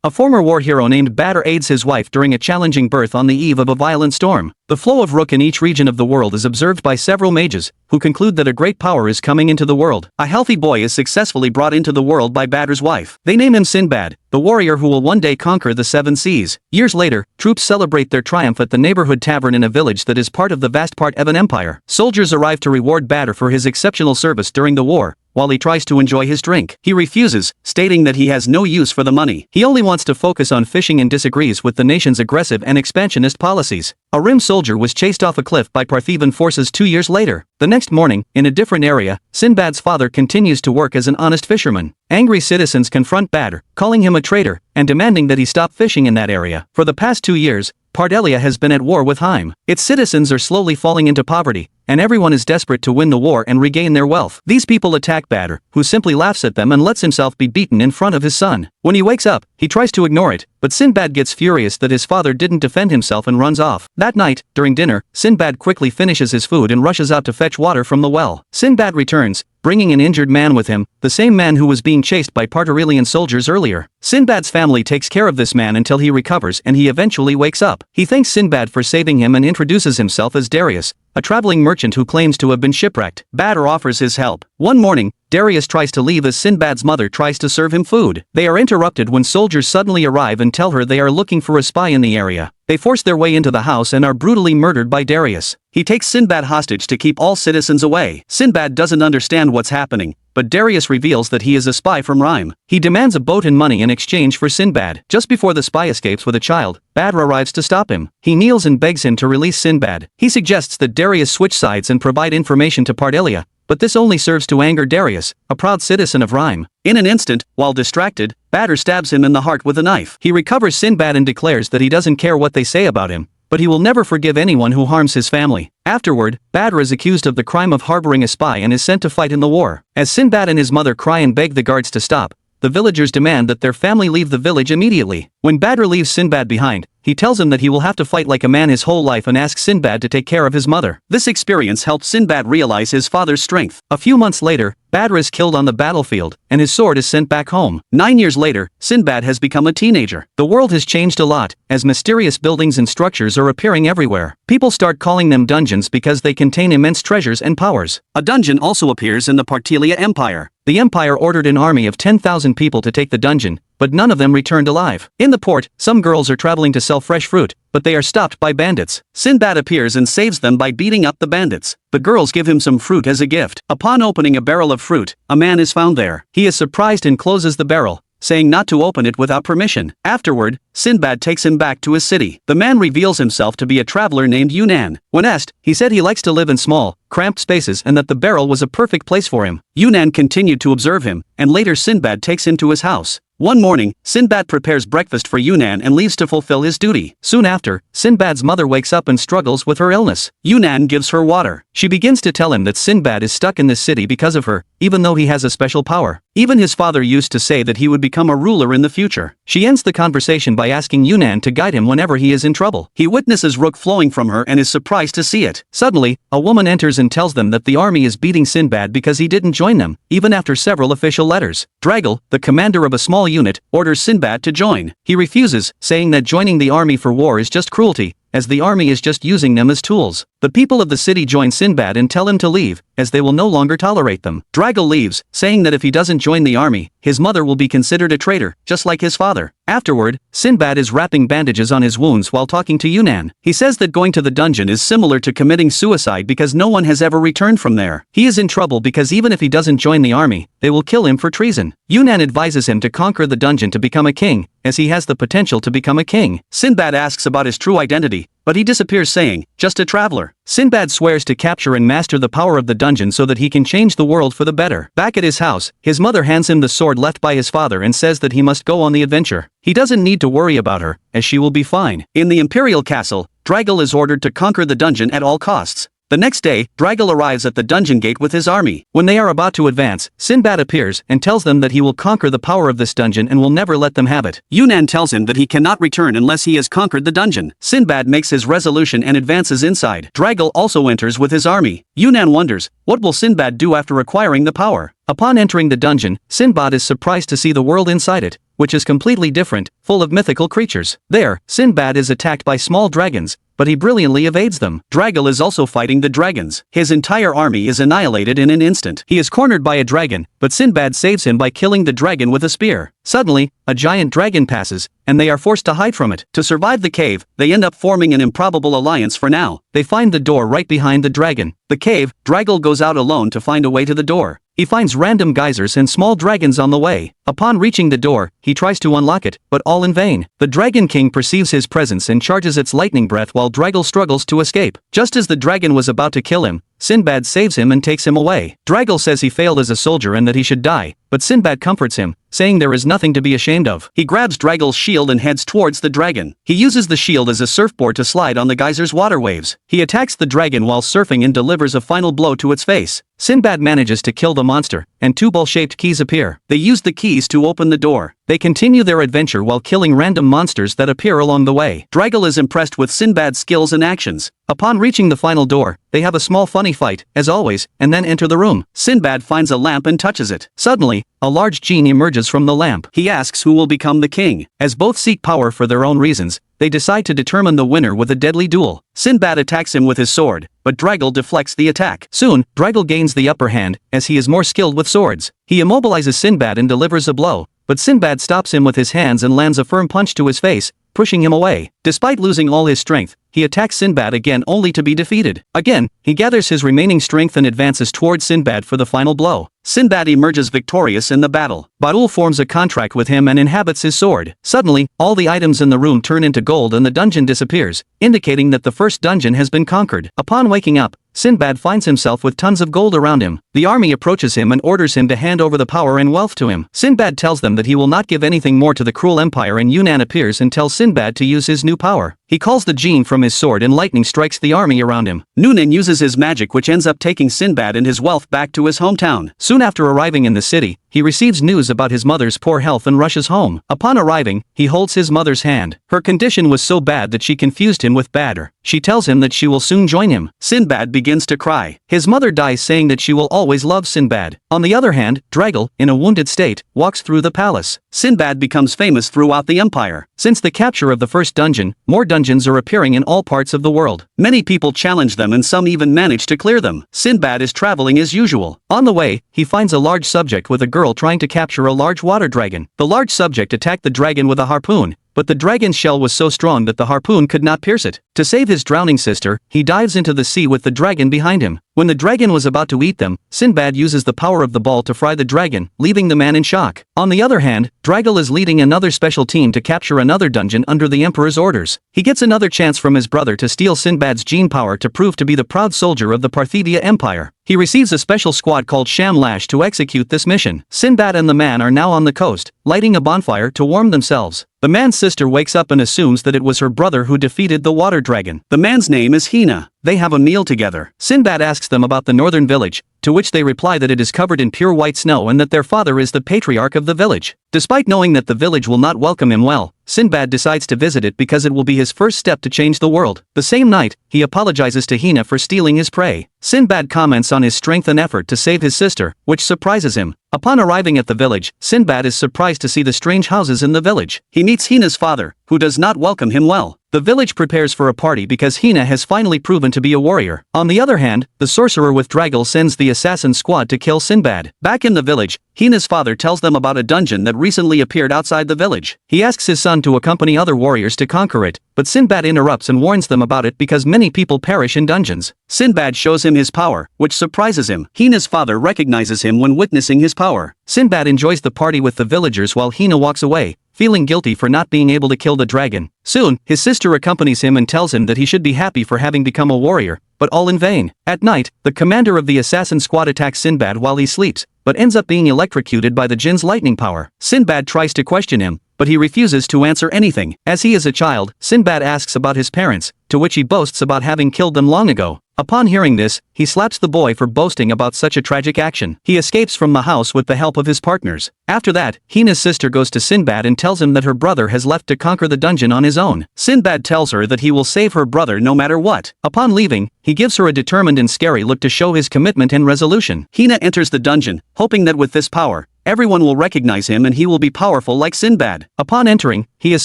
A former war hero named Badr aids his wife during a challenging birth on the eve of a violent storm. The flow of rook in each region of the world is observed by several mages, who conclude that a great power is coming into the world. A healthy boy is successfully brought into the world by Badr's wife. They name him Sinbad, the warrior who will one day conquer the seven seas. Years later, troops celebrate their triumph at the neighborhood tavern in a village that is part of the vast Part-Evan Empire. Soldiers arrive to reward Badr for his exceptional service during the war. While he tries to enjoy his drink, he refuses, stating that he has no use for the money. He only wants to focus on fishing and disagrees with the nation's aggressive and expansionist policies. A Rim soldier was chased off a cliff by Parthian forces 2 years later. The next morning, in a different area, Sinbad's father continues to work as an honest fisherman. Angry citizens confront Badr, calling him a traitor, and demanding that he stop fishing in that area. For the past 2 years, Pardelia has been at war with Heim. Its citizens are slowly falling into poverty, and everyone is desperate to win the war and regain their wealth. These people attack Badr, who simply laughs at them and lets himself be beaten in front of his son. When he wakes up, he tries to ignore it, but Sinbad gets furious that his father didn't defend himself and runs off. That night, during dinner, Sinbad quickly finishes his food and rushes out to fetch water from the well. Sinbad returns, bringing an injured man with him, the same man who was being chased by Partarelian soldiers earlier. Sinbad's family takes care of this man until he recovers and he eventually wakes up. He thanks Sinbad for saving him and introduces himself as Darius, a traveling merchant who claims to have been shipwrecked. Badr offers his help. One morning, Darius tries to leave as Sinbad's mother tries to serve him food. They are interrupted when soldiers suddenly arrive and tell her they are looking for a spy in the area. They force their way into the house and are brutally murdered by Darius. He takes Sinbad hostage to keep all citizens away. Sinbad doesn't understand what's happening, but Darius reveals that he is a spy from Rhyme. He demands a boat and money in exchange for Sinbad. Just before the spy escapes with a child, Badr arrives to stop him. He kneels and begs him to release Sinbad. He suggests that Darius switch sides and provide information to Pardelia, but this only serves to anger Darius, a proud citizen of Rhyme. In an instant, while distracted, Badr stabs him in the heart with a knife. He recovers Sinbad and declares that he doesn't care what they say about him, but he will never forgive anyone who harms his family. Afterward, Badr is accused of the crime of harboring a spy and is sent to fight in the war. As Sinbad and his mother cry and beg the guards to stop, the villagers demand that their family leave the village immediately. When Badr leaves Sinbad behind, he tells him that he will have to fight like a man his whole life and asks Sinbad to take care of his mother. This experience helped Sinbad realize his father's strength. A few months later, Badr is killed on the battlefield, and his sword is sent back home. 9 years later, Sinbad has become a teenager. The world has changed a lot, as mysterious buildings and structures are appearing everywhere. People start calling them dungeons because they contain immense treasures and powers. A dungeon also appears in the Partelia Empire. The empire ordered an army of 10,000 people to take the dungeon, but none of them returned alive. In the port, some girls are traveling to sell fresh fruit, but they are stopped by bandits. Sinbad appears and saves them by beating up the bandits. The girls give him some fruit as a gift. Upon opening a barrel of fruit, a man is found there. He is surprised and closes the barrel, saying not to open it without permission. Afterward, Sinbad takes him back to his city. The man reveals himself to be a traveler named Yunnan. When asked, he said he likes to live in small, cramped spaces and that the barrel was a perfect place for him. Yunnan continued to observe him, and later Sinbad takes him to his house. One morning, Sinbad prepares breakfast for Yunnan and leaves to fulfill his duty. Soon after, Sinbad's mother wakes up and struggles with her illness. Yunnan gives her water. She begins to tell him that Sinbad is stuck in this city because of her, even though he has a special power. Even his father used to say that he would become a ruler in the future. She ends the conversation by asking Yunnan to guide him whenever he is in trouble. He witnesses rook flowing from her and is surprised to see it. Suddenly, a woman enters and tells them that the army is beating Sinbad because he didn't join them, even after several official letters. Dragal, the commander of a small unit, orders Sinbad to join. He refuses, saying that joining the army for war is just cruelty, as the army is just using them as tools. The people of the city join Sinbad and tell him to leave, as they will no longer tolerate them. Dragal leaves, saying that if he doesn't join the army, his mother will be considered a traitor, just like his father. Afterward, Sinbad is wrapping bandages on his wounds while talking to Yunnan. He says that going to the dungeon is similar to committing suicide because no one has ever returned from there. He is in trouble because even if he doesn't join the army, they will kill him for treason. Yunnan advises him to conquer the dungeon to become a king, as he has the potential to become a king. Sinbad asks about his true identity, but he disappears saying, "Just a traveler." Sinbad swears to capture and master the power of the dungeon so that he can change the world for the better. Back at his house, his mother hands him the sword left by his father and says that he must go on the adventure. He doesn't need to worry about her, as she will be fine. In the imperial castle, Dragal is ordered to conquer the dungeon at all costs. The next day, Dragal arrives at the dungeon gate with his army. When they are about to advance, Sinbad appears and tells them that he will conquer the power of this dungeon and will never let them have it. Yunnan tells him that he cannot return unless he has conquered the dungeon. Sinbad makes his resolution and advances inside. Dragal also enters with his army. Yunnan wonders, what will Sinbad do after acquiring the power? Upon entering the dungeon, Sinbad is surprised to see the world inside it, which is completely different, full of mythical creatures. There, Sinbad is attacked by small dragons, but he brilliantly evades them. Dragal is also fighting the dragons. His entire army is annihilated in an instant. He is cornered by a dragon, but Sinbad saves him by killing the dragon with a spear. Suddenly, a giant dragon passes, and they are forced to hide from it. To survive the cave, they end up forming an improbable alliance for now. They find the door right behind the dragon. The cave, Dragal goes out alone to find a way to the door. He finds random geysers and small dragons on the way. Upon reaching the door, he tries to unlock it, but all in vain. The Dragon King perceives his presence and charges its lightning breath while Dragal struggles to escape. Just as the dragon was about to kill him, Sinbad saves him and takes him away. Dragal says he failed as a soldier and that he should die, but Sinbad comforts him, saying there is nothing to be ashamed of. He grabs Dragal's shield and heads towards the dragon. He uses the shield as a surfboard to slide on the geyser's water waves. He attacks the dragon while surfing and delivers a final blow to its face. Sinbad manages to kill the monster, and two ball-shaped keys appear. They use the keys to open the door. They continue their adventure while killing random monsters that appear along the way. Dragal is impressed with Sinbad's skills and actions. Upon reaching the final door, they have a small funny fight, as always, and then enter the room. Sinbad finds a lamp and touches it. Suddenly, a large genie emerges from the lamp. He asks who will become the king. As both seek power for their own reasons, they decide to determine the winner with a deadly duel. Sinbad attacks him with his sword, but Dragal deflects the attack. Soon, Dragal gains the upper hand, as he is more skilled with swords. He immobilizes Sinbad and delivers a blow, but Sinbad stops him with his hands and lands a firm punch to his face, pushing him away. Despite losing all his strength, he attacks Sinbad again only to be defeated. Again, he gathers his remaining strength and advances towards Sinbad for the final blow. Sinbad emerges victorious in the battle. Badul forms a contract with him and inhabits his sword. Suddenly, all the items in the room turn into gold and the dungeon disappears, indicating that the first dungeon has been conquered. Upon waking up, Sinbad finds himself with tons of gold around him. The army approaches him and orders him to hand over the power and wealth to him. Sinbad tells them that he will not give anything more to the cruel empire, and Yunnan appears and tells Sinbad to use his new power. He calls the jinn from his sword and lightning strikes the army around him. Noonan uses his magic, which ends up taking Sinbad and his wealth back to his hometown. Soon after arriving in the city, he receives news about his mother's poor health and rushes home. Upon arriving, he holds his mother's hand. Her condition was so bad that she confused him with Badr. She tells him that she will soon join him. Sinbad begins to cry. His mother dies, saying that she will always love Sinbad. On the other hand, Dragal, in a wounded state, walks through the palace. Sinbad becomes famous throughout the empire. Since the capture of the first dungeon, more dungeons are appearing in all parts of the world. Many people challenge them and some even manage to clear them. Sinbad is traveling as usual. On the way, he finds a large subject with a girl trying to capture a large water dragon. The large subject attacked the dragon with a harpoon, but the dragon's shell was so strong that the harpoon could not pierce it. To save his drowning sister, he dives into the sea with the dragon behind him. When the dragon was about to eat them, Sinbad uses the power of the ball to fry the dragon, leaving the man in shock. On the other hand, Dragal is leading another special team to capture another dungeon under the emperor's orders. He gets another chance from his brother to steal Sinbad's gene power to prove to be the proud soldier of the Parthivia Empire. He receives a special squad called Shamlash to execute this mission. Sinbad and the man are now on the coast, lighting a bonfire to warm themselves. The man's sister wakes up and assumes that it was her brother who defeated the water dragon. The man's name is Hina. They have a meal together. Sinbad asks them about the northern village, to which they reply that it is covered in pure white snow and that their father is the patriarch of the village. Despite knowing that the village will not welcome him well, Sinbad decides to visit it because it will be his first step to change the world. The same night, he apologizes to Hina for stealing his prey. Sinbad comments on his strength and effort to save his sister, which surprises him. Upon arriving at the village, Sinbad is surprised to see the strange houses in the village. He meets Hina's father, who does not welcome him well. The village prepares for a party because Hina has finally proven to be a warrior. On the other hand, the sorcerer with Dragal sends the assassin squad to kill Sinbad. Back in the village, Hina's father tells them about a dungeon that recently appeared outside the village. He asks his son to accompany other warriors to conquer it, but Sinbad interrupts and warns them about it because many people perish in dungeons. Sinbad shows him his power, which surprises him. Hina's father recognizes him when witnessing his power. Sinbad enjoys the party with the villagers while Hina walks away, feeling guilty for not being able to kill the dragon. Soon, his sister accompanies him and tells him that he should be happy for having become a warrior, but all in vain. At night, the commander of the assassin squad attacks Sinbad while he sleeps, but ends up being electrocuted by the jinn's lightning power. Sinbad tries to question him, but he refuses to answer anything. As he is a child, Sinbad asks about his parents, to which he boasts about having killed them long ago. Upon hearing this, he slaps the boy for boasting about such a tragic action. He escapes from the house with the help of his partners. After that, Hina's sister goes to Sinbad and tells him that her brother has left to conquer the dungeon on his own. Sinbad tells her that he will save her brother no matter what. Upon leaving, he gives her a determined and scary look to show his commitment and resolution. Hina enters the dungeon, hoping that with this power, everyone will recognize him and he will be powerful like Sinbad. Upon entering, he is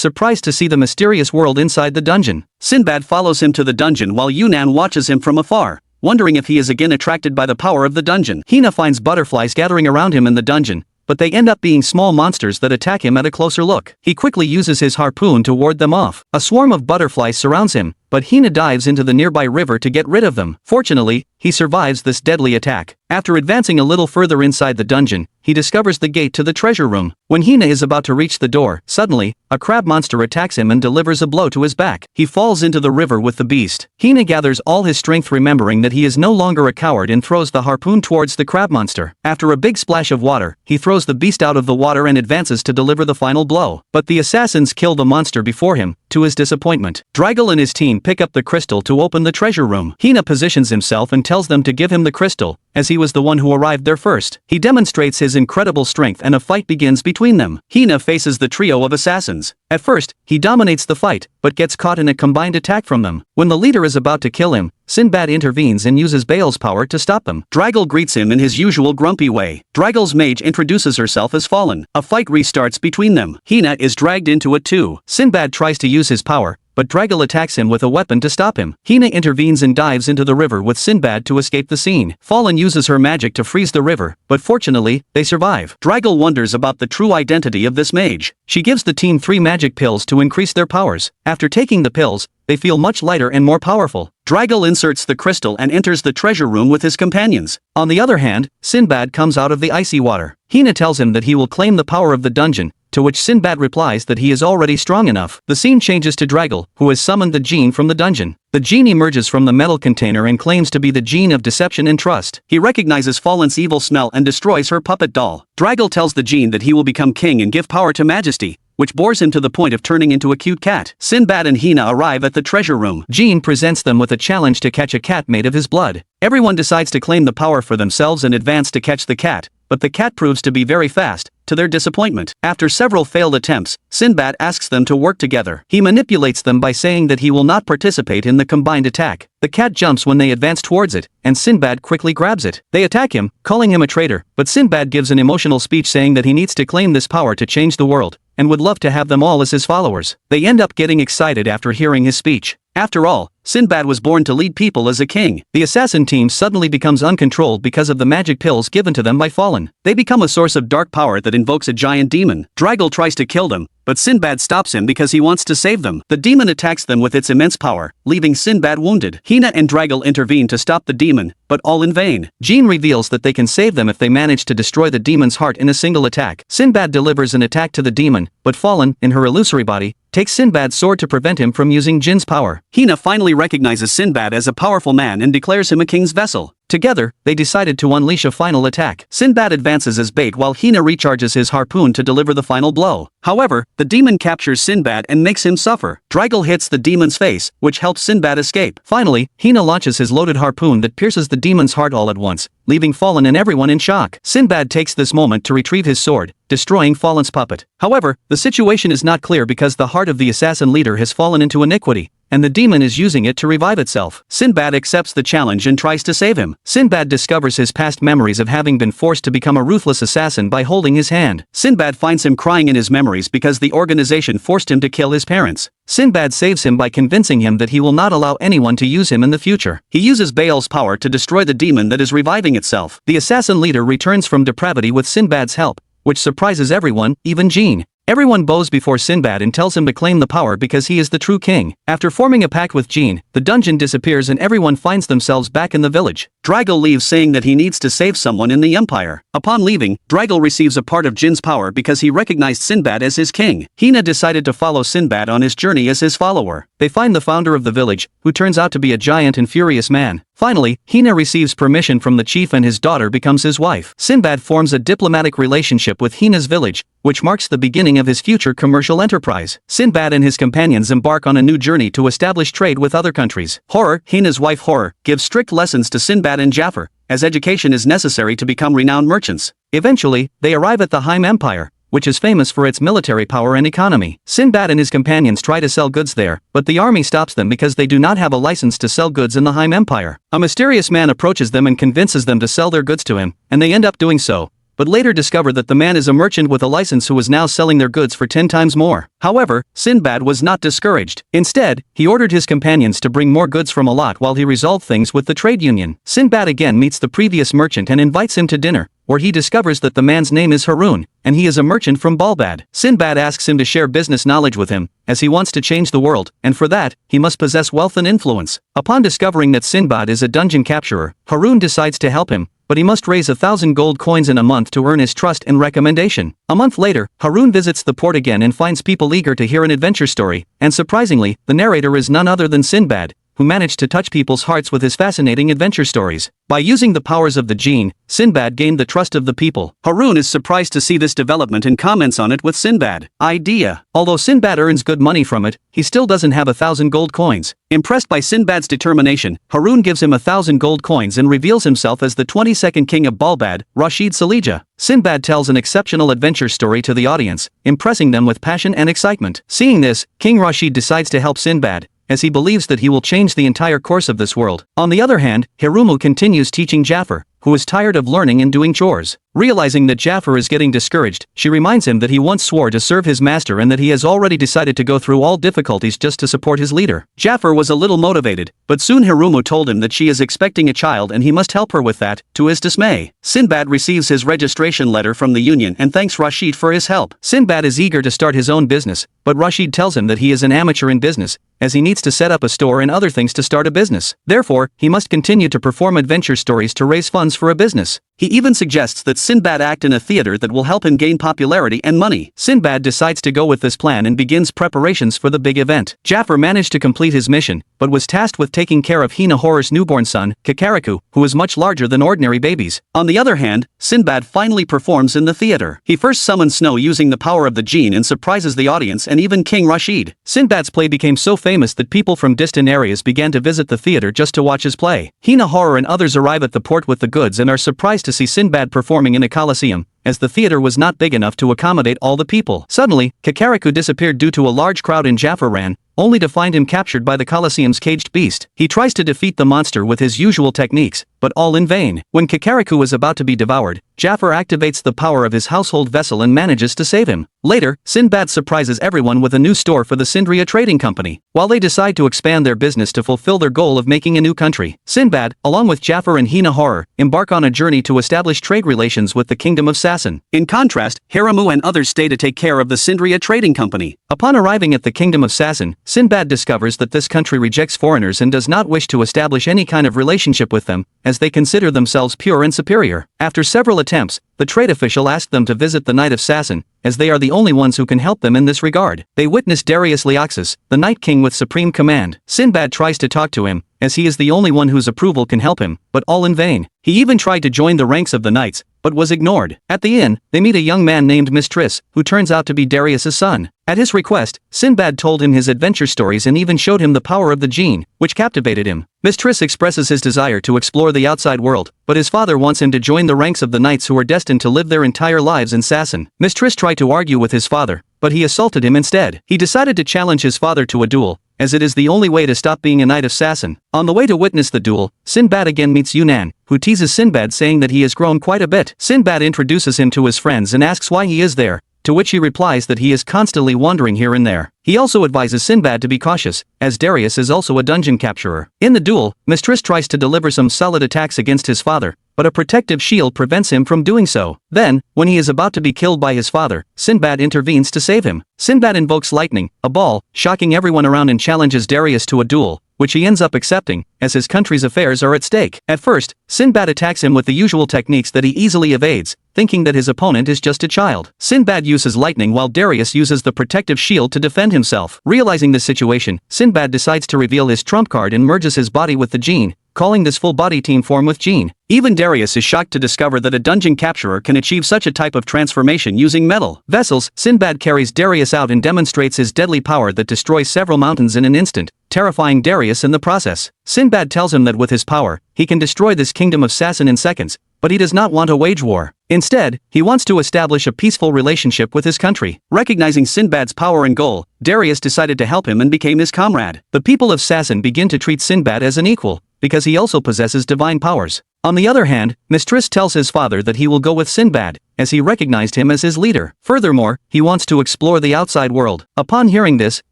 surprised to see the mysterious world inside the dungeon. Sinbad follows him to the dungeon while Yunnan watches him from afar, wondering if he is again attracted by the power of the dungeon. Hina finds butterflies gathering around him in the dungeon, but they end up being small monsters that attack him at a closer look. He quickly uses his harpoon to ward them off. A swarm of butterflies surrounds him, but Hina dives into the nearby river to get rid of them. Fortunately, he survives this deadly attack. After advancing a little further inside the dungeon, he discovers the gate to the treasure room. When Hina is about to reach the door, suddenly, a crab monster attacks him and delivers a blow to his back. He falls into the river with the beast. Hina gathers all his strength, remembering that he is no longer a coward, and throws the harpoon towards the crab monster. After a big splash of water, he throws the beast out of the water and advances to deliver the final blow. But the assassins kill the monster before him, to his disappointment. Draigel and his team pick up the crystal to open the treasure room. Hina positions himself and tells them to give him the crystal, as he was the one who arrived there first. He demonstrates his incredible strength and a fight begins between them. Hina faces the trio of assassins. At first, he dominates the fight, but gets caught in a combined attack from them. When the leader is about to kill him, Sinbad intervenes and uses Baal's power to stop them. Draigel greets him in his usual grumpy way. Draigel's mage introduces herself as Fallen. A fight restarts between them. Hina is dragged into it too. Sinbad tries to use his power, but Draigel attacks him with a weapon to stop him. Hina intervenes and dives into the river with Sinbad to escape the scene. Fallen uses her magic to freeze the river, but fortunately, they survive. Draigel wonders about the true identity of this mage. She gives the team 3 magic pills to increase their powers. After taking the pills, they feel much lighter and more powerful. Draigel inserts the crystal and enters the treasure room with his companions. On the other hand, Sinbad comes out of the icy water. Hina tells him that he will claim the power of the dungeon, to which Sinbad replies that he is already strong enough. The scene changes to Draigel, who has summoned the Djinn from the dungeon. The Djinn emerges from the metal container and claims to be the Djinn of deception and trust. He recognizes Fallen's evil smell and destroys her puppet doll. Draigel tells the Djinn that he will become king and give power to Majesty, which bores him to the point of turning into a cute cat. Sinbad and Hina arrive at the treasure room. Djinn presents them with a challenge to catch a cat made of his blood. Everyone decides to claim the power for themselves and advance to catch the cat, but the cat proves to be very fast, to their disappointment. After several failed attempts, Sinbad asks them to work together. He manipulates them by saying that he will not participate in the combined attack. The cat jumps when they advance towards it, and Sinbad quickly grabs it. They attack him, calling him a traitor, but Sinbad gives an emotional speech saying that he needs to claim this power to change the world, and would love to have them all as his followers. They end up getting excited after hearing his speech. After all, Sinbad was born to lead people as a king. The assassin team suddenly becomes uncontrolled because of the magic pills given to them by Fallen. They become a source of dark power that invokes a giant demon. Draigel tries to kill them, but Sinbad stops him because he wants to save them. The demon attacks them with its immense power, leaving Sinbad wounded. Hina and Draigel intervene to stop the demon, but all in vain. Djinn reveals that they can save them if they manage to destroy the demon's heart in a single attack. Sinbad delivers an attack to the demon, but Fallen, in her illusory body, takes Sinbad's sword to prevent him from using Jinn's power. Hina finally recognizes Sinbad as a powerful man and declares him a king's vessel. Together, they decided to unleash a final attack. Sinbad advances as bait while Hina recharges his harpoon to deliver the final blow. However, the demon captures Sinbad and makes him suffer. Draigel hits the demon's face, which helps Sinbad escape. Finally, Hina launches his loaded harpoon that pierces the demon's heart all at once, leaving Fallen and everyone in shock. Sinbad takes this moment to retrieve his sword, destroying Fallen's puppet. However, the situation is not clear because the heart of the assassin leader has fallen into iniquity, and the demon is using it to revive itself. Sinbad accepts the challenge and tries to save him. Sinbad discovers his past memories of having been forced to become a ruthless assassin by holding his hand. Sinbad finds him crying in his memories because the organization forced him to kill his parents. Sinbad saves him by convincing him that he will not allow anyone to use him in the future. He uses Baal's power to destroy the demon that is reviving itself. The assassin leader returns from depravity with Sinbad's help, which surprises everyone, even Djinn. Everyone bows before Sinbad and tells him to claim the power because he is the true king. After forming a pact with Djinn, the dungeon disappears and everyone finds themselves back in the village. Draigel leaves saying that he needs to save someone in the empire. Upon leaving, Draigel receives a part of Djinn's power because he recognized Sinbad as his king. Hina decided to follow Sinbad on his journey as his follower. They find the founder of the village, who turns out to be a giant and furious man. Finally, Hina receives permission from the chief and his daughter becomes his wife. Sinbad forms a diplomatic relationship with Hina's village, which marks the beginning of his future commercial enterprise. Sinbad and his companions embark on a new journey to establish trade with other countries. Horror, Hina's wife Horror, gives strict lessons to Sinbad and Jafar, as education is necessary to become renowned merchants. Eventually, they arrive at the Haim Empire, which is famous for its military power and economy. Sinbad and his companions try to sell goods there, but the army stops them because they do not have a license to sell goods in the Haim Empire. A mysterious man approaches them and convinces them to sell their goods to him, and they end up doing so, but later discover that the man is a merchant with a license who is now selling their goods for 10 times more. However, Sinbad was not discouraged. Instead, he ordered his companions to bring more goods from a lot while he resolved things with the trade union. Sinbad again meets the previous merchant and invites him to dinner, where he discovers that the man's name is Haroun, and he is a merchant from Balbad. Sinbad asks him to share business knowledge with him, as he wants to change the world, and for that, he must possess wealth and influence. Upon discovering that Sinbad is a dungeon capturer, Haroun decides to help him, but he must raise 1,000 gold coins in a month to earn his trust and recommendation. A month later, Haroun visits the port again and finds people eager to hear an adventure story, and surprisingly, the narrator is none other than Sinbad, who managed to touch people's hearts with his fascinating adventure stories. By using the powers of the jinn, Sinbad gained the trust of the people. Haroun is surprised to see this development and comments on it with Sinbad. Idea. Although Sinbad earns good money from it, he still doesn't have 1,000 gold coins. Impressed by Sinbad's determination, Haroun gives him 1,000 gold coins and reveals himself as the 22nd king of Balbad, Rashid Salija. Sinbad tells an exceptional adventure story to the audience, impressing them with passion and excitement. Seeing this, King Rashid decides to help Sinbad, as he believes that he will change the entire course of this world. On the other hand, Hirumu continues teaching Jafar, who is tired of learning and doing chores. Realizing that Jafar is getting discouraged, she reminds him that he once swore to serve his master and that he has already decided to go through all difficulties just to support his leader. Jafar was a little motivated, but soon Hirumu told him that she is expecting a child and he must help her with that. To his dismay, Sinbad receives his registration letter from the union and thanks Rashid for his help. Sinbad is eager to start his own business, but Rashid tells him that he is an amateur in business, as he needs to set up a store and other things to start a business. Therefore, he must continue to perform adventure stories to raise funds for a business. He even suggests that Sinbad act in a theater that will help him gain popularity and money. Sinbad decides to go with this plan and begins preparations for the big event. Jafar managed to complete his mission, but was tasked with taking care of Hina Horror's newborn son, Kakariku, who is much larger than ordinary babies. On the other hand, Sinbad finally performs in the theater. He first summons snow using the power of the jinn and surprises the audience and even King Rashid. Sinbad's play became so famous that people from distant areas began to visit the theater just to watch his play. Hina Horror and others arrive at the port with the goods and are surprised to see Sinbad performing in a coliseum, as the theater was not big enough to accommodate all the people. Suddenly, Kakariku disappeared due to a large crowd and Jafar ran, only to find him captured by the Colosseum's caged beast. He tries to defeat the monster with his usual techniques, but all in vain. When Kakariku is about to be devoured, Jafar activates the power of his household vessel and manages to save him. Later, Sinbad surprises everyone with a new store for the Sindria Trading Company. While they decide to expand their business to fulfill their goal of making a new country, Sinbad, along with Jafar and Hina Horror, embark on a journey to establish trade relations with the Kingdom of Sassan. In contrast, Hiramu and others stay to take care of the Sindria Trading Company. Upon arriving at the Kingdom of Sassan, Sinbad discovers that this country rejects foreigners and does not wish to establish any kind of relationship with them, as they consider themselves pure and superior. After several attempts, the trade official asked them to visit the Knight of Sassan, as they are the only ones who can help them in this regard. They witness Darius Leoxus, the Night King with supreme command. Sinbad tries to talk to him, as he is the only one whose approval can help him, but all in vain. He even tried to join the ranks of the knights, but was ignored. At the inn, they meet a young man named Mistress, who turns out to be Darius's son. At his request, Sinbad told him his adventure stories and even showed him the power of the jinn, which captivated him. Mistress expresses his desire to explore the outside world, but his father wants him to join the ranks of the knights who are destined to live their entire lives in Sassan. Mistress tried to argue with his father, but he assaulted him instead. He decided to challenge his father to a duel, as it is the only way to stop being a Knight of Sassan. On the way to witness the duel, Sinbad again meets Yunnan, who teases Sinbad saying that he has grown quite a bit. Sinbad introduces him to his friends and asks why he is there, to which he replies that he is constantly wandering here and there. He also advises Sinbad to be cautious, as Darius is also a dungeon capturer. In the duel, Mistress tries to deliver some solid attacks against his father, but a protective shield prevents him from doing so. Then, when he is about to be killed by his father, Sinbad intervenes to save him. Sinbad invokes lightning, a ball, shocking everyone around and challenges Darius to a duel, which he ends up accepting, as his country's affairs are at stake. At first, Sinbad attacks him with the usual techniques that he easily evades, thinking that his opponent is just a child. Sinbad uses lightning while Darius uses the protective shield to defend himself. Realizing this situation, Sinbad decides to reveal his trump card and merges his body with the jinn, calling this full body team form with jinn. Even Darius is shocked to discover that a dungeon capturer can achieve such a type of transformation using metal vessels. Sinbad carries Darius out and demonstrates his deadly power that destroys several mountains in an instant, terrifying Darius in the process. Sinbad tells him that with his power, he can destroy this kingdom of Sassan in seconds, but he does not want to wage war. Instead, he wants to establish a peaceful relationship with his country. Recognizing Sinbad's power and goal, Darius decided to help him and became his comrade. The people of Sassan begin to treat Sinbad as an equal, because he also possesses divine powers. On the other hand, Mistress tells his father that he will go with Sinbad, as he recognized him as his leader. Furthermore, he wants to explore the outside world. Upon hearing this,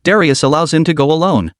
Darius allows him to go alone.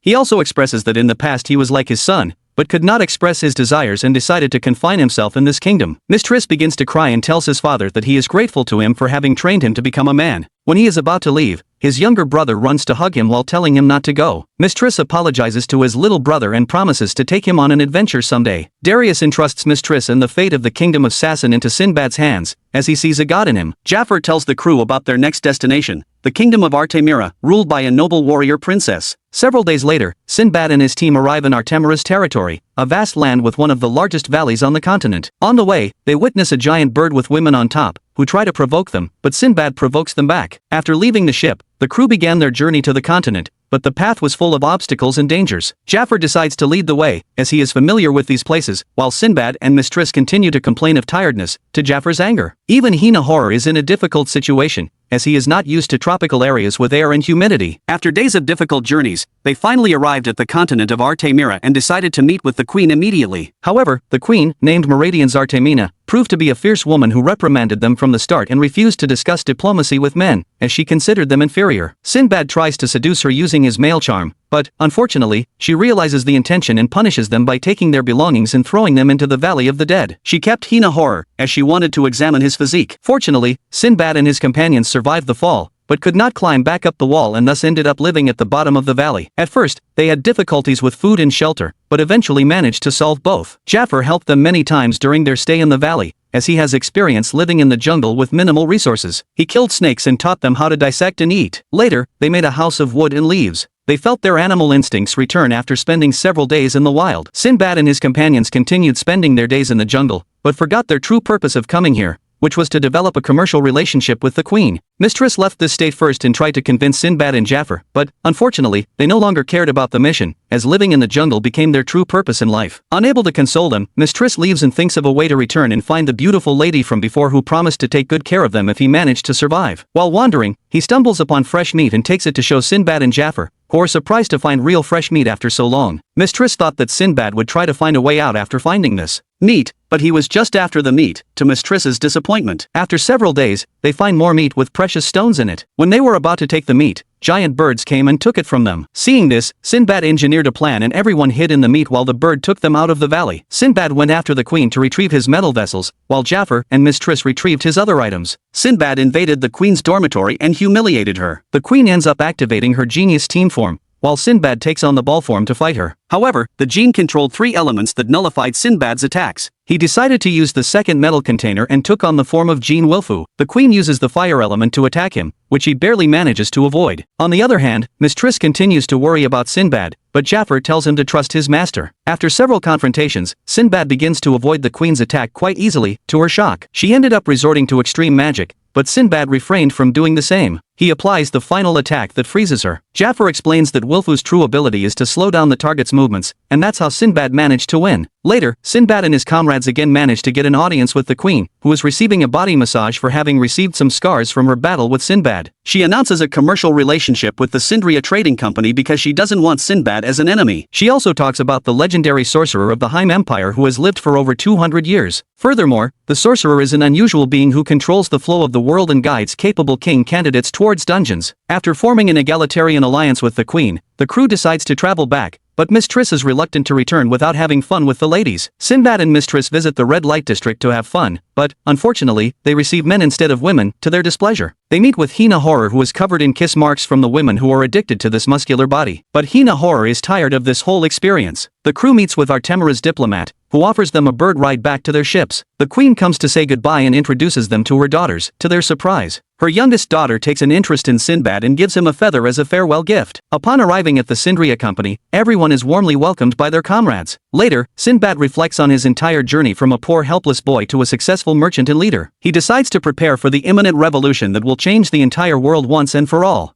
He also expresses that in the past he was like his son, but could not express his desires and decided to confine himself in this kingdom. Mistress begins to cry and tells his father that he is grateful to him for having trained him to become a man. When he is about to leave, his younger brother runs to hug him while telling him not to go. Mistress apologizes to his little brother and promises to take him on an adventure someday. Darius entrusts Mistress and the fate of the kingdom of Sassan into Sinbad's hands, as he sees a god in him. Jafar tells the crew about their next destination, the kingdom of Artemira, ruled by a noble warrior princess. Several days later, Sinbad and his team arrive in Artemira's territory, a vast land with one of the largest valleys on the continent. On the way, they witness a giant bird with women on top, who try to provoke them, but Sinbad provokes them back. After leaving the ship, the crew began their journey to the continent, but the path was full of obstacles and dangers. Jafar decides to lead the way, as he is familiar with these places, while Sinbad and Mistress continue to complain of tiredness, to Jafar's anger. Even Hina Horror is in a difficult situation, as he is not used to tropical areas with air and humidity. After days of difficult journeys, they finally arrived at the continent of Artemira and decided to meet with the queen immediately. However, the queen, named Meridian's Artemina, proved to be a fierce woman who reprimanded them from the start and refused to discuss diplomacy with men, as she considered them inferior. Sinbad tries to seduce her using his male charm, but, unfortunately, she realizes the intention and punishes them by taking their belongings and throwing them into the Valley of the Dead. She kept Hina Horror, as she wanted to examine his physique. Fortunately, Sinbad and his companions survived the fall, but could not climb back up the wall and thus ended up living at the bottom of the valley. At first, they had difficulties with food and shelter, but eventually managed to solve both. Jafar helped them many times during their stay in the valley, as he has experience living in the jungle with minimal resources. He killed snakes and taught them how to dissect and eat. Later, they made a house of wood and leaves. They felt their animal instincts return after spending several days in the wild. Sinbad and his companions continued spending their days in the jungle, but forgot their true purpose of coming here, which was to develop a commercial relationship with the queen. Mistress left this state first and tried to convince Sinbad and Jafar, but, unfortunately, they no longer cared about the mission, as living in the jungle became their true purpose in life. Unable to console them, Mistress leaves and thinks of a way to return and find the beautiful lady from before who promised to take good care of them if he managed to survive. While wandering, he stumbles upon fresh meat and takes it to show Sinbad and Jafar, who are surprised to find real fresh meat after so long. Mistress thought that Sinbad would try to find a way out after finding this meat, but he was just after the meat, to Mistress's disappointment. After several days, they find more meat with precious stones in it. When they were about to take the meat, giant birds came and took it from them. Seeing this, Sinbad engineered a plan and everyone hid in the meat while the bird took them out of the valley. Sinbad went after the queen to retrieve his metal vessels, while Jafar and Mistress retrieved his other items. Sinbad invaded the queen's dormitory and humiliated her. The queen ends up activating her genius team form, while Sinbad takes on the ball form to fight her. However, the gene controlled 3 elements that nullified Sinbad's attacks. He decided to use the second metal container and took on the form of Gene Wilfu. The queen uses the fire element to attack him, which he barely manages to avoid. On the other hand, Mistress continues to worry about Sinbad, but Jafar tells him to trust his master. After several confrontations, Sinbad begins to avoid the queen's attack quite easily. To her shock, she ended up resorting to extreme magic, but Sinbad refrained from doing the same. He applies the final attack that freezes her. Jafar explains that Wilfu's true ability is to slow down the target's movements, and that's how Sinbad managed to win. Later, Sinbad and his comrades again manage to get an audience with the queen, who is receiving a body massage for having received some scars from her battle with Sinbad. She announces a commercial relationship with the Sindria trading company because she doesn't want Sinbad as an enemy. She also talks about the legendary sorcerer of the Haim Empire who has lived for over 200 years. Furthermore, the sorcerer is an unusual being who controls the flow of the world and guides capable king candidates towards dungeons. After forming an egalitarian alliance with the queen, the crew decides to travel back, but Mistress is reluctant to return without having fun with the ladies. Sinbad and Mistress visit the red light district to have fun, but, unfortunately, they receive men instead of women, to their displeasure. They meet with Hina Horror who is covered in kiss marks from the women who are addicted to this muscular body. But Hina Horror is tired of this whole experience. The crew meets with Artemira's diplomat, who offers them a bird ride back to their ships. The queen comes to say goodbye and introduces them to her daughters. To their surprise, her youngest daughter takes an interest in Sinbad and gives him a feather as a farewell gift. Upon arriving at the Sindria company, everyone is warmly welcomed by their comrades. Later, Sinbad reflects on his entire journey from a poor helpless boy to a successful merchant and leader. He decides to prepare for the imminent revolution that will change the entire world once and for all.